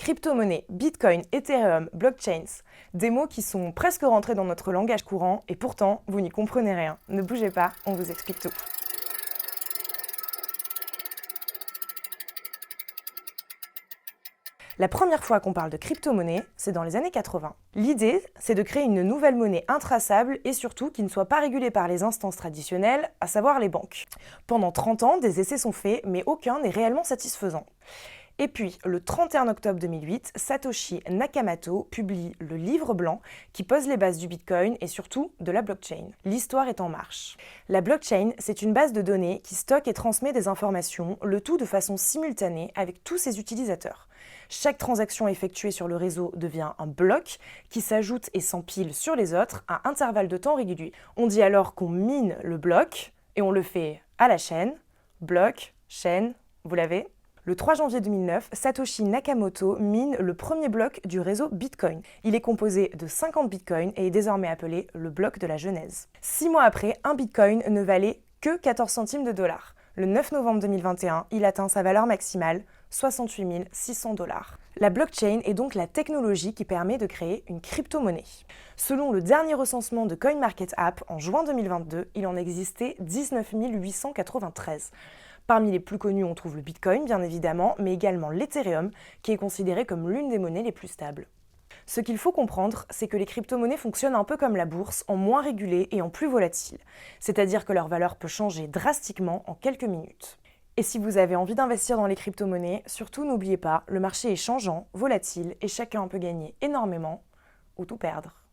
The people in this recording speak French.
Crypto-monnaie, Bitcoin, Ethereum, blockchains, des mots qui sont presque rentrés dans notre langage courant et pourtant, vous n'y comprenez rien. Ne bougez pas, on vous explique tout. La première fois qu'on parle de crypto-monnaie, c'est dans les années 80. L'idée, c'est de créer une nouvelle monnaie intraçable et surtout qui ne soit pas régulée par les instances traditionnelles, à savoir les banques. Pendant 30 ans, des essais sont faits, mais aucun n'est réellement satisfaisant. Et puis, le 31 octobre 2008, Satoshi Nakamoto publie le livre blanc qui pose les bases du Bitcoin et surtout de la blockchain. L'histoire est en marche. La blockchain, c'est une base de données qui stocke et transmet des informations, le tout de façon simultanée avec tous ses utilisateurs. Chaque transaction effectuée sur le réseau devient un bloc qui s'ajoute et s'empile sur les autres à intervalles de temps réguliers. On dit alors qu'on mine le bloc et on le fait à la chaîne. Bloc, chaîne, vous l'avez ? Le 3 janvier 2009, Satoshi Nakamoto mine le premier bloc du réseau Bitcoin. Il est composé de 50 bitcoins et est désormais appelé le bloc de la Genèse. 6 mois après, un bitcoin ne valait que 14 centimes de dollars. Le 9 novembre 2021, il atteint sa valeur maximale, 68 600 dollars. La blockchain est donc la technologie qui permet de créer une crypto-monnaie. Selon le dernier recensement de CoinMarketCap en juin 2022, il en existait 19 893. Parmi les plus connus, on trouve le Bitcoin, bien évidemment, mais également l'Ethereum, qui est considéré comme l'une des monnaies les plus stables. Ce qu'il faut comprendre, c'est que les crypto-monnaies fonctionnent un peu comme la bourse, en moins régulées et en plus volatiles. C'est-à-dire que leur valeur peut changer drastiquement en quelques minutes. Et si vous avez envie d'investir dans les crypto-monnaies, surtout n'oubliez pas, le marché est changeant, volatile, et chacun peut gagner énormément ou tout perdre.